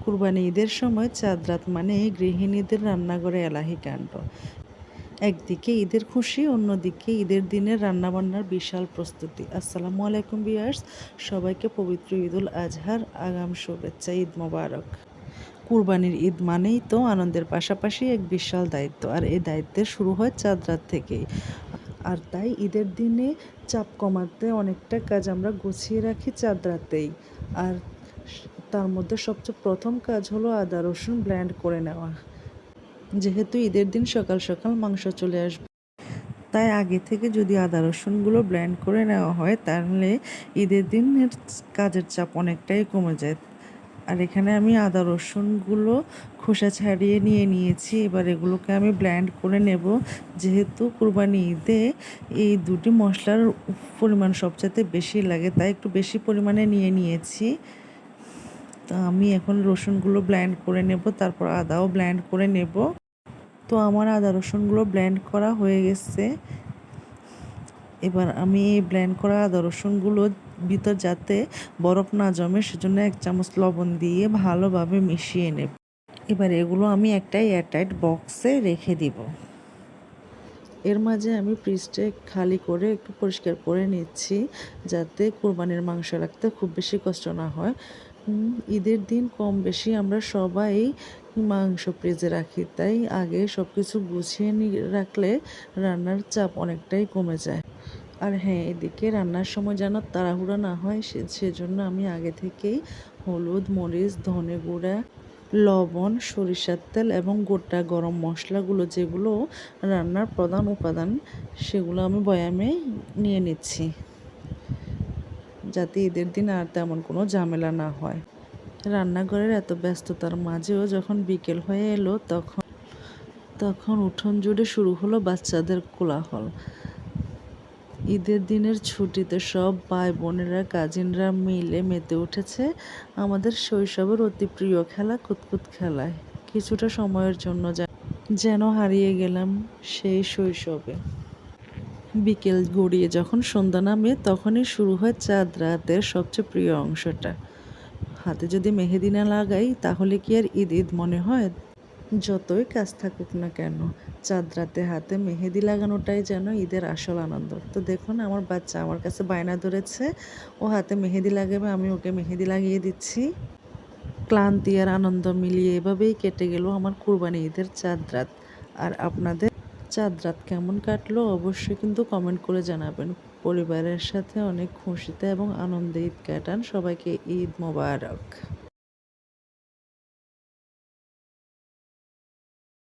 কুরবানি ঈদের সময় চাঁদ রাত মানে গৃহিণীদের রান্নাঘরে এলাহি কাণ্ড। একদিকে ঈদের খুশি, অন্যদিকে ঈদের দিনের রান্নাবান্নার বিশাল প্রস্তুতি। আসসালামু আলাইকুম ভিউয়ার্স, সবাইকে পবিত্র ঈদুল আজহার আগাম শুভেচ্ছা। ঈদ মোবারক। কুরবানির ঈদ মানেই তো আনন্দের পাশাপাশি এক বিশাল দায়িত্ব, আর এই দায়িত্বের শুরু হয় চাঁদ রাত থেকেই। আর তাই ঈদের দিনে চাপ কমাতে অনেকটা কাজ আমরা গুছিয়ে রাখি চাঁদ রাতেই। আর তার মধ্যে সবচেয়ে প্রথম কাজ হলো আদা রসুন ব্লেন্ড করে নেওয়া। যেহেতু ঈদের দিন সকাল সকাল মাংস চলে আসবে, তাই আগে থেকে যদি আদা রসুনগুলো ব্লেন্ড করে নেওয়া হয় তাহলে ঈদের দিনের কাজের চাপ অনেকটাই কমে যায়। আর এখানে আমি আদা রসুনগুলো খোসা ছাড়িয়ে নিয়েছি। এবার এগুলোকে আমি ব্লেন্ড করে নেব। যেহেতু কুরবানি ঈদে এই দুটি মশলার পরিমাণ সবচেয়ে বেশি লাগে, তাই একটু বেশি পরিমাণে নিয়েছি। তো আমি এখন রসুনগুলো ব্লেন্ড করে নেব, তারপর আদাও ব্লেন্ড করে নেব। তো আমার আদা রসুনগুলো ব্লেন্ড করা হয়ে গেছে। এবার আমি এই ব্লেন্ড করা আদা রসুনগুলো ভিতর যাতে বরফ না জমে সেজন্য 1 চামচ লবণ দিয়ে ভালোভাবে মিশিয়ে নেব। এবার এগুলো আমি একটা এয়ারটাইট বক্সে রেখে দিব। এর মাঝে আমি ফ্রিজটা খালি করে একটু পরিষ্কার করে নিচ্ছি, যাতে কোরবানির মাংস রাখতে খুব বেশি কষ্ট না হয়। ঈদের দিন কম বেশি আমরা সবাই মাংস ফ্রিজে রাখি, তাই আগে সব কিছু গুছিয়ে রাখলে রান্নার চাপ অনেকটাই কমে যায়। আর হ্যাঁ, এদিকে রান্নার সময় যেন তাড়াহুড়া না হয় সেজন্য আমি আগে থেকেই হলুদ, মরিচ, ধনে গুঁড়া, লবণ, সরিষার তেল এবং গোটা গরম মশলাগুলো, যেগুলো রান্নার প্রধান উপাদান, সেগুলো আমি বয়ামে নিয়ে নিচ্ছি, যাতে ঈদের দিন আর তেমন কোনো ঝামেলা না হয়। রান্নাঘরের এত ব্যস্ততার মাঝেও যখন বিকেল হয়ে এলো তখন উঠোন জুড়ে শুরু হলো বাচ্চাদের কোলাহল। ঈদের দিনের ছুটিতে সব ভাই বোনেরা, কাজিনরা মিলে মেতে উঠেছে আমাদের শৈশবের অতি প্রিয় খেলা কুতকুত খেলায়। কিছুটা সময়ের জন্য যেন হারিয়ে গেলাম সেই শৈশবে। বিকেল গড়িয়ে যখন সন্ধ্যা নামে তখনই শুরু হয় চাঁদ রাতের সবচেয়ে প্রিয় অংশটা। হাতে যদি মেহেদি না লাগাই তাহলে কি আর ঈদ ঈদ মনে হয়? যতই কাজ থাকুক না কেন, চাঁদ রাতে হাতে মেহেদি লাগানোটাই যেন ঈদের আসল আনন্দ। তো দেখুন, আমার বাচ্চা আমার কাছে বায়না ধরেছে, ও হাতে মেহেদি লাগাবে, আমি ওকে মেহেদি লাগিয়ে দিচ্ছি। ক্লান্তি আর আনন্দ মিলিয়ে এভাবেই কেটে গেল আমার কুরবানি ঈদের চাঁদ রাত। আর আপনাদের চাঁদ রাত কেমন কাটলো অবশ্যই কিন্তু কমেন্ট করে জানাবেন। পরিবারের সাথে অনেক খুশিতে এবং আনন্দে ঈদ কাটান। সবাইকে ঈদ মোবারক।